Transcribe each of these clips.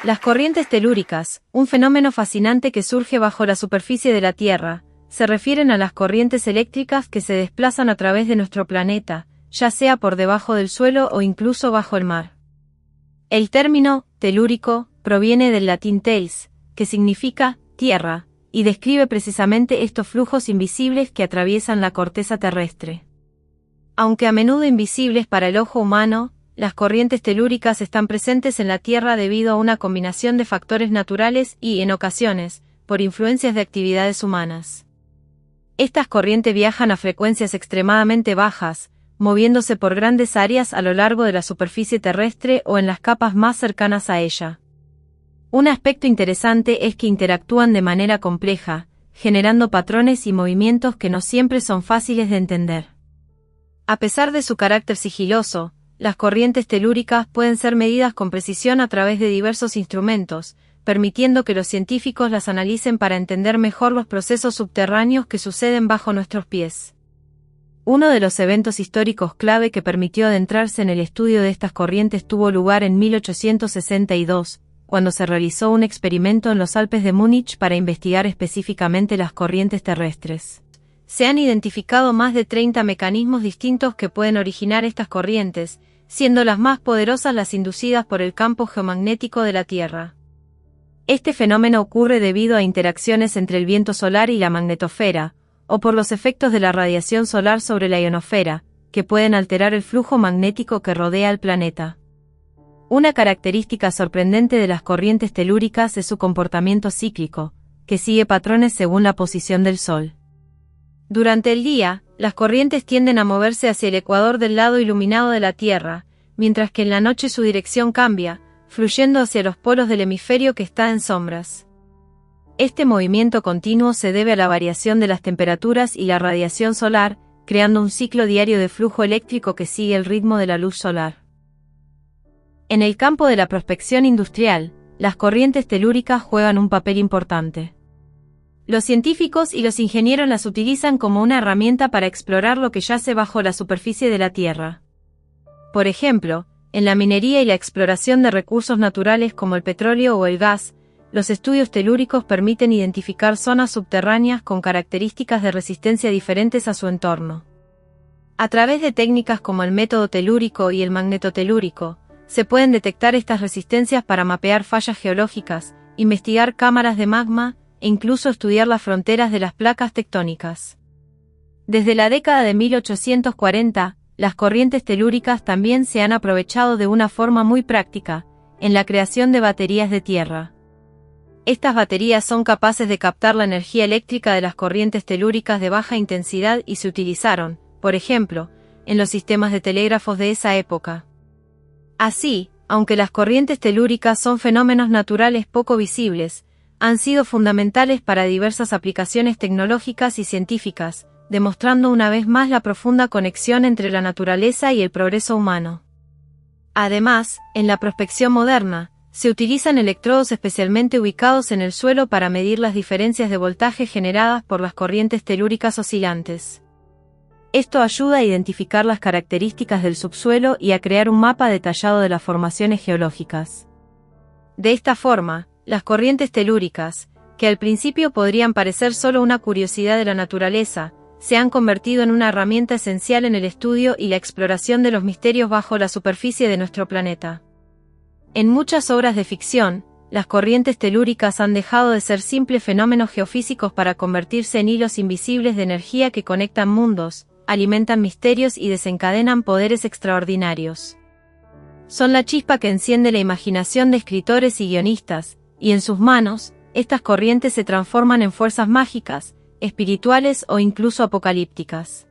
Las corrientes telúricas, un fenómeno fascinante que surge bajo la superficie de la Tierra, se refieren a las corrientes eléctricas que se desplazan a través de nuestro planeta, ya sea por debajo del suelo o incluso bajo el mar. El término telúrico proviene del latín tels, que significa tierra, y describe precisamente estos flujos invisibles que atraviesan la corteza terrestre. Aunque a menudo invisibles para el ojo humano, las corrientes telúricas están presentes en la Tierra debido a una combinación de factores naturales y, en ocasiones, por influencias de actividades humanas. Estas corrientes viajan a frecuencias extremadamente bajas, moviéndose por grandes áreas a lo largo de la superficie terrestre o en las capas más cercanas a ella. Un aspecto interesante es que interactúan de manera compleja, generando patrones y movimientos que no siempre son fáciles de entender. A pesar de su carácter sigiloso, las corrientes telúricas pueden ser medidas con precisión a través de diversos instrumentos, permitiendo que los científicos las analicen para entender mejor los procesos subterráneos que suceden bajo nuestros pies. Uno de los eventos históricos clave que permitió adentrarse en el estudio de estas corrientes tuvo lugar en 1862, cuando se realizó un experimento en los Alpes de Múnich para investigar específicamente las corrientes terrestres. Se han identificado más de 30 mecanismos distintos que pueden originar estas corrientes, siendo las más poderosas las inducidas por el campo geomagnético de la Tierra. Este fenómeno ocurre debido a interacciones entre el viento solar y la magnetosfera, o por los efectos de la radiación solar sobre la ionosfera, que pueden alterar el flujo magnético que rodea al planeta. Una característica sorprendente de las corrientes telúricas es su comportamiento cíclico, que sigue patrones según la posición del Sol. Durante el día, las corrientes tienden a moverse hacia el ecuador del lado iluminado de la Tierra, mientras que en la noche su dirección cambia, fluyendo hacia los polos del hemisferio que está en sombras. Este movimiento continuo se debe a la variación de las temperaturas y la radiación solar, creando un ciclo diario de flujo eléctrico que sigue el ritmo de la luz solar. En el campo de la prospección industrial, las corrientes telúricas juegan un papel importante. Los científicos y los ingenieros las utilizan como una herramienta para explorar lo que yace bajo la superficie de la Tierra. Por ejemplo, en la minería y la exploración de recursos naturales como el petróleo o el gas, los estudios telúricos permiten identificar zonas subterráneas con características de resistencia diferentes a su entorno. A través de técnicas como el método telúrico y el magnetotelúrico, se pueden detectar estas resistencias para mapear fallas geológicas, investigar cámaras de magma, e incluso estudiar las fronteras de las placas tectónicas. Desde la década de 1840, las corrientes telúricas también se han aprovechado de una forma muy práctica, en la creación de baterías de tierra. Estas baterías son capaces de captar la energía eléctrica de las corrientes telúricas de baja intensidad y se utilizaron, por ejemplo, en los sistemas de telégrafos de esa época. Así, aunque las corrientes telúricas son fenómenos naturales poco visibles, han sido fundamentales para diversas aplicaciones tecnológicas y científicas, demostrando una vez más la profunda conexión entre la naturaleza y el progreso humano. Además, en la prospección moderna, se utilizan electrodos especialmente ubicados en el suelo para medir las diferencias de voltaje generadas por las corrientes telúricas oscilantes. Esto ayuda a identificar las características del subsuelo y a crear un mapa detallado de las formaciones geológicas. De esta forma, las corrientes telúricas, que al principio podrían parecer solo una curiosidad de la naturaleza, se han convertido en una herramienta esencial en el estudio y la exploración de los misterios bajo la superficie de nuestro planeta. En muchas obras de ficción, las corrientes telúricas han dejado de ser simples fenómenos geofísicos para convertirse en hilos invisibles de energía que conectan mundos, alimentan misterios y desencadenan poderes extraordinarios. Son la chispa que enciende la imaginación de escritores y guionistas, y en sus manos, estas corrientes se transforman en fuerzas mágicas, espirituales o incluso apocalípticas.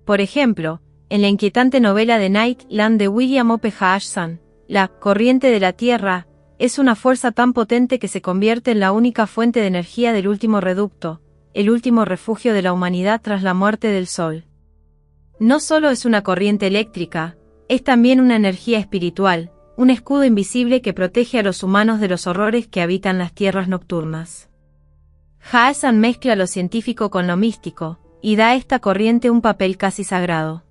Por ejemplo, en la inquietante novela de Night Land de William O. P. Ashton, la corriente de la Tierra es una fuerza tan potente que se convierte en la única fuente de energía del último reducto, el último refugio de la humanidad tras la muerte del Sol. No solo es una corriente eléctrica, es también una energía espiritual, un escudo invisible que protege a los humanos de los horrores que habitan las tierras nocturnas. Hassan mezcla lo científico con lo místico, y da a esta corriente un papel casi sagrado.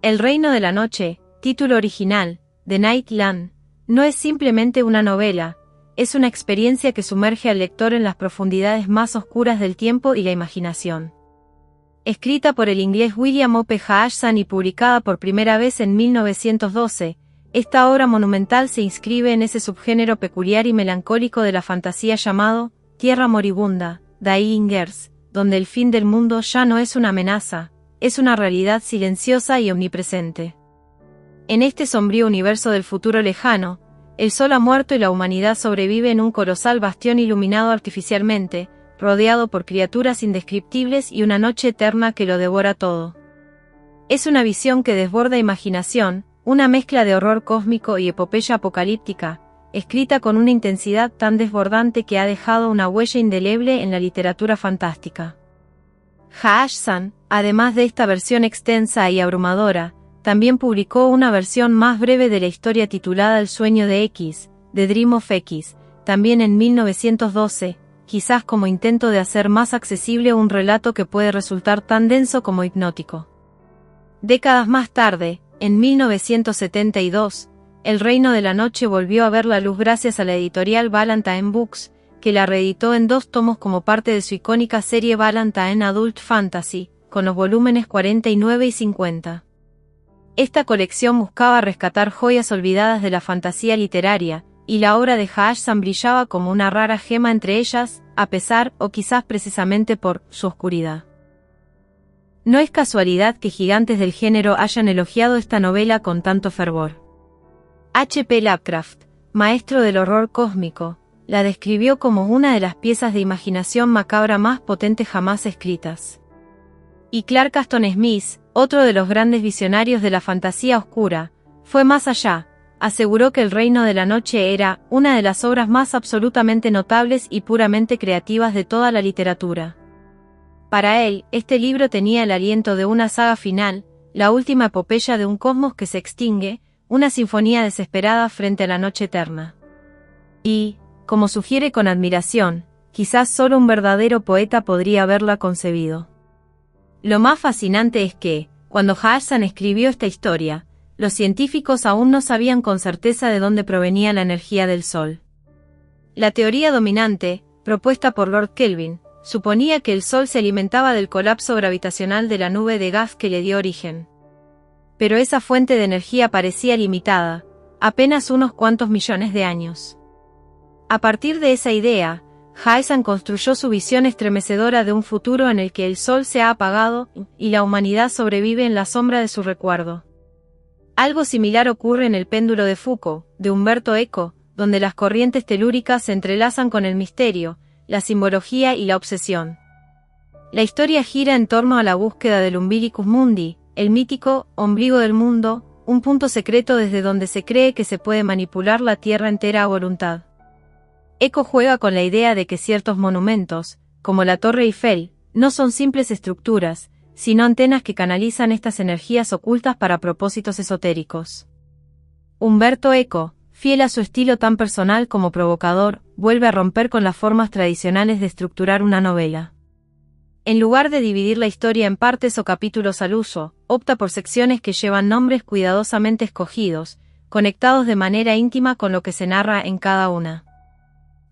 El Reino de la Noche, título original, The Night Land, No es simplemente una novela, es una experiencia que sumerge al lector en las profundidades más oscuras del tiempo y la imaginación. Escrita por el inglés William O. P. Hodgson y publicada por primera vez en 1912, esta obra monumental se inscribe en ese subgénero peculiar y melancólico de la fantasía llamado Tierra moribunda, Dying Earth, donde el fin del mundo ya no es una amenaza, es una realidad silenciosa y omnipresente. En este sombrío universo del futuro lejano, el sol ha muerto y la humanidad sobrevive en un colosal bastión iluminado artificialmente, rodeado por criaturas indescriptibles y una noche eterna que lo devora todo. Es una visión que desborda imaginación, una mezcla de horror cósmico y epopeya apocalíptica, escrita con una intensidad tan desbordante que ha dejado una huella indeleble en la literatura fantástica. Hodgson, además de esta versión extensa y abrumadora, también publicó una versión más breve de la historia titulada El sueño de X, The Dream of X, también en 1912, quizás como intento de hacer más accesible un relato que puede resultar tan denso como hipnótico. Décadas más tarde, en 1972, El reino de la noche volvió a ver la luz gracias a la editorial Ballantine Books, que la reeditó en 2 tomos como parte de su icónica serie Ballantine Adult Fantasy, con los volúmenes 49 y 50. Esta colección buscaba rescatar joyas olvidadas de la fantasía literaria, y la obra de Hodgson brillaba como una rara gema entre ellas, a pesar, o quizás precisamente por, su oscuridad. No es casualidad que gigantes del género hayan elogiado esta novela con tanto fervor. H.P. Lovecraft, maestro del horror cósmico, la describió como una de las piezas de imaginación macabra más potentes jamás escritas. Y Clark Ashton Smith, otro de los grandes visionarios de la fantasía oscura, fue más allá, aseguró que El reino de la noche era una de las obras más absolutamente notables y puramente creativas de toda la literatura. Para él, este libro tenía el aliento de una saga final, la última epopeya de un cosmos que se extingue, una sinfonía desesperada frente a la noche eterna. Y, como sugiere con admiración, quizás solo un verdadero poeta podría haberla concebido. Lo más fascinante es que, cuando Hodgson escribió esta historia, los científicos aún no sabían con certeza de dónde provenía la energía del Sol. La teoría dominante, propuesta por Lord Kelvin, suponía que el Sol se alimentaba del colapso gravitacional de la nube de gas que le dio origen. Pero esa fuente de energía parecía limitada, apenas unos cuantos millones de años. A partir de esa idea, Hodgson construyó su visión estremecedora de un futuro en el que el Sol se ha apagado y la humanidad sobrevive en la sombra de su recuerdo. Algo similar ocurre en El péndulo de Foucault, de Umberto Eco, donde las corrientes telúricas se entrelazan con el misterio, la simbología y la obsesión. La historia gira en torno a la búsqueda del Umbilicus Mundi, el mítico ombligo del mundo, un punto secreto desde donde se cree que se puede manipular la Tierra entera a voluntad. Eco juega con la idea de que ciertos monumentos, como la Torre Eiffel, no son simples estructuras, sino antenas que canalizan estas energías ocultas para propósitos esotéricos. Umberto Eco, fiel a su estilo tan personal como provocador, vuelve a romper con las formas tradicionales de estructurar una novela. En lugar de dividir la historia en partes o capítulos al uso, opta por secciones que llevan nombres cuidadosamente escogidos, conectados de manera íntima con lo que se narra en cada una.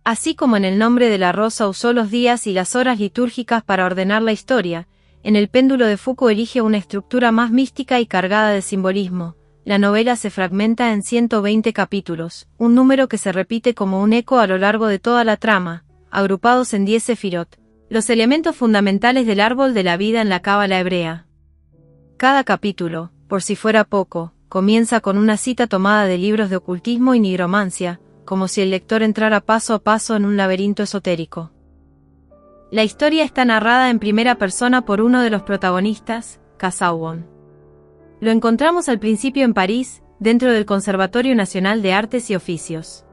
Así como en El nombre de la rosa usó los días y las horas litúrgicas para ordenar la historia, en El péndulo de Foucault elige una estructura más mística y cargada de simbolismo. La novela se fragmenta en 120 capítulos, un número que se repite como un eco a lo largo de toda la trama, agrupados en 10 sefirot, los elementos fundamentales del árbol de la vida en la cábala hebrea. Cada capítulo, por si fuera poco, comienza con una cita tomada de libros de ocultismo y nigromancia, como si el lector entrara paso a paso en un laberinto esotérico. La historia está narrada en primera persona por uno de los protagonistas, Casaubon. Lo encontramos al principio en París, dentro del Conservatorio Nacional de Artes y Oficios.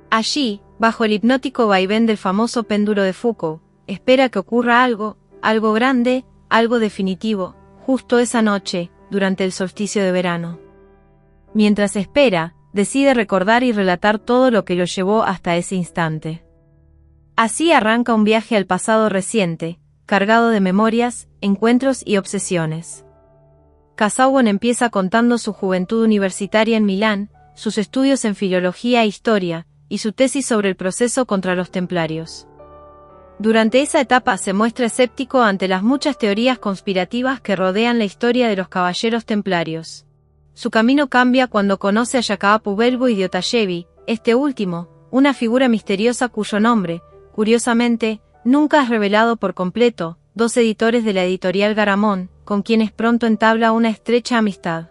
Allí, bajo el hipnótico vaivén del famoso péndulo de Foucault, espera que ocurra algo grande, algo definitivo, justo esa noche, durante el solsticio de verano. Mientras espera, decide recordar y relatar todo lo que lo llevó hasta ese instante. Así arranca un viaje al pasado reciente, cargado de memorias, encuentros y obsesiones. Casaubon empieza contando su juventud universitaria en Milán, sus estudios en filología e historia, y su tesis sobre el proceso contra los templarios. Durante esa etapa se muestra escéptico ante las muchas teorías conspirativas que rodean la historia de los caballeros templarios. Su camino cambia cuando conoce a Jacopo Belbo de Otajevi, este último, una figura misteriosa cuyo nombre, curiosamente, nunca es revelado por completo, dos editores de la editorial Garamond, con quienes pronto entabla una estrecha amistad.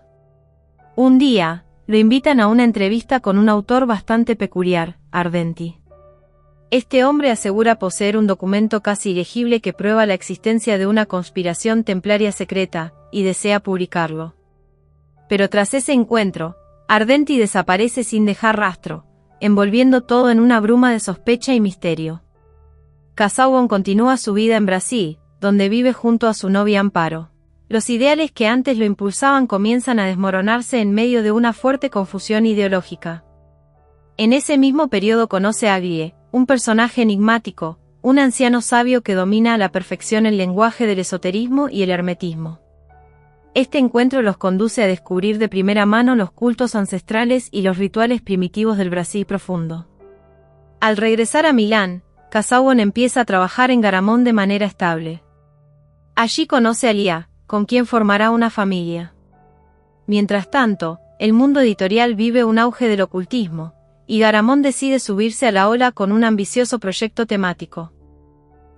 Un día, lo invitan a una entrevista con un autor bastante peculiar, Ardenti. Este hombre asegura poseer un documento casi ilegible que prueba la existencia de una conspiración templaria secreta, y desea publicarlo. Pero tras ese encuentro, Ardenti desaparece sin dejar rastro, envolviendo todo en una bruma de sospecha y misterio. Casaubon continúa su vida en Brasil, donde vive junto a su novia Amparo. Los ideales que antes lo impulsaban comienzan a desmoronarse en medio de una fuerte confusión ideológica. En ese mismo periodo conoce a Aglie, un personaje enigmático, un anciano sabio que domina a la perfección el lenguaje del esoterismo y el hermetismo. Este encuentro los conduce a descubrir de primera mano los cultos ancestrales y los rituales primitivos del Brasil profundo. Al regresar a Milán, Casaubon empieza a trabajar en Garamond de manera estable. Allí conoce a Lia, con quien formará una familia. Mientras tanto, el mundo editorial vive un auge del ocultismo, y Garamond decide subirse a la ola con un ambicioso proyecto temático.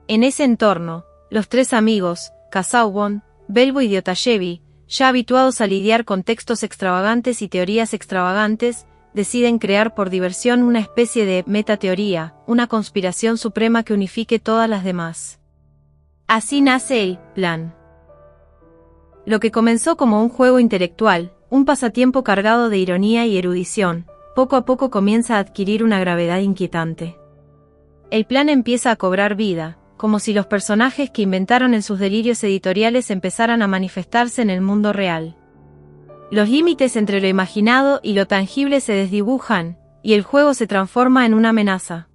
En ese entorno, los tres amigos, Casaubon, Belbo y Otajevi, ya habituados a lidiar con textos extravagantes y teorías extravagantes, deciden crear por diversión una especie de metateoría, una conspiración suprema que unifique todas las demás. Así nace el plan. Lo que comenzó como un juego intelectual, un pasatiempo cargado de ironía y erudición, poco a poco comienza a adquirir una gravedad inquietante. El plan empieza a cobrar vida, como si los personajes que inventaron en sus delirios editoriales empezaran a manifestarse en el mundo real. Los límites entre lo imaginado y lo tangible se desdibujan, y el juego se transforma en una amenaza.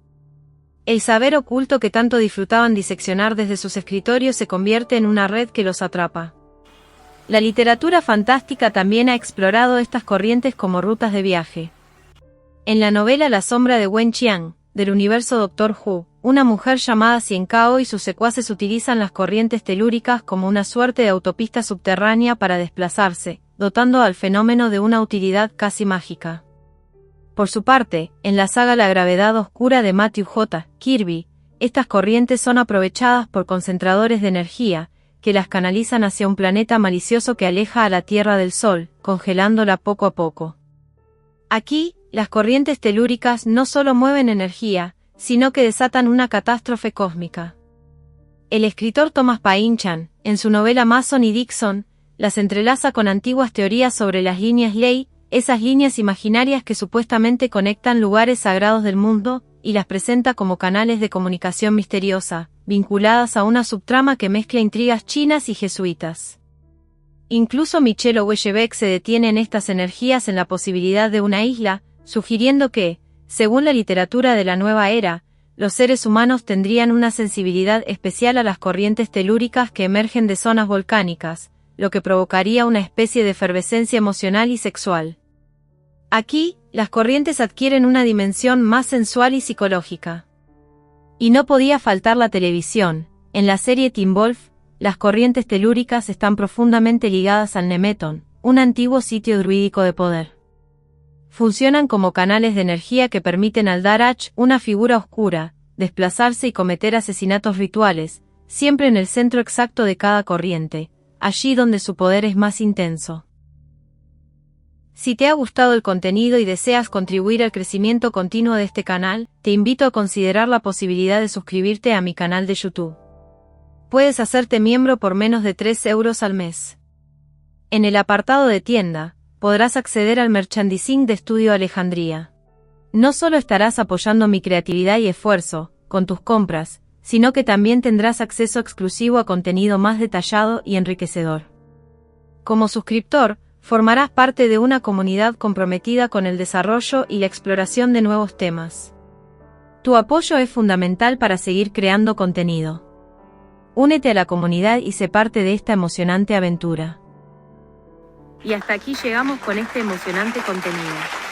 El saber oculto que tanto disfrutaban diseccionar desde sus escritorios se convierte en una red que los atrapa. La literatura fantástica también ha explorado estas corrientes como rutas de viaje. En la novela La sombra de Wen Qian, del universo Doctor Who, una mujer llamada Xian Cao y sus secuaces utilizan las corrientes telúricas como una suerte de autopista subterránea para desplazarse, dotando al fenómeno de una utilidad casi mágica. Por su parte, en la saga La gravedad oscura de Matthew J. Kirby, estas corrientes son aprovechadas por concentradores de energía, que las canalizan hacia un planeta malicioso que aleja a la Tierra del Sol, congelándola poco a poco. Aquí, las corrientes telúricas no solo mueven energía, sino que desatan una catástrofe cósmica. El escritor Thomas Pynchon, en su novela Mason y Dixon, las entrelaza con antiguas teorías sobre las líneas ley, esas líneas imaginarias que supuestamente conectan lugares sagrados del mundo, y las presenta como canales de comunicación misteriosa, vinculadas a una subtrama que mezcla intrigas chinas y jesuitas. Incluso Michel Houellebecq se detiene en estas energías en la posibilidad de una isla, sugiriendo que, según la literatura de la nueva era, los seres humanos tendrían una sensibilidad especial a las corrientes telúricas que emergen de zonas volcánicas, lo que provocaría una especie de efervescencia emocional y sexual. Aquí, las corrientes adquieren una dimensión más sensual y psicológica. Y no podía faltar la televisión. En la serie Teen Wolf, las corrientes telúricas están profundamente ligadas al Nemeton, un antiguo sitio druídico de poder. Funcionan como canales de energía que permiten al Darach, una figura oscura, desplazarse y cometer asesinatos rituales, siempre en el centro exacto de cada corriente, allí donde su poder es más intenso. Si te ha gustado el contenido y deseas contribuir al crecimiento continuo de este canal, te invito a considerar la posibilidad de suscribirte a mi canal de YouTube. Puedes hacerte miembro por menos de 3 euros al mes. En el apartado de tienda, podrás acceder al merchandising de Estudio Alejandría. No solo estarás apoyando mi creatividad y esfuerzo, con tus compras, sino que también tendrás acceso exclusivo a contenido más detallado y enriquecedor. Como suscriptor, formarás parte de una comunidad comprometida con el desarrollo y la exploración de nuevos temas. Tu apoyo es fundamental para seguir creando contenido. Únete a la comunidad y sé parte de esta emocionante aventura. Y hasta aquí llegamos con este emocionante contenido.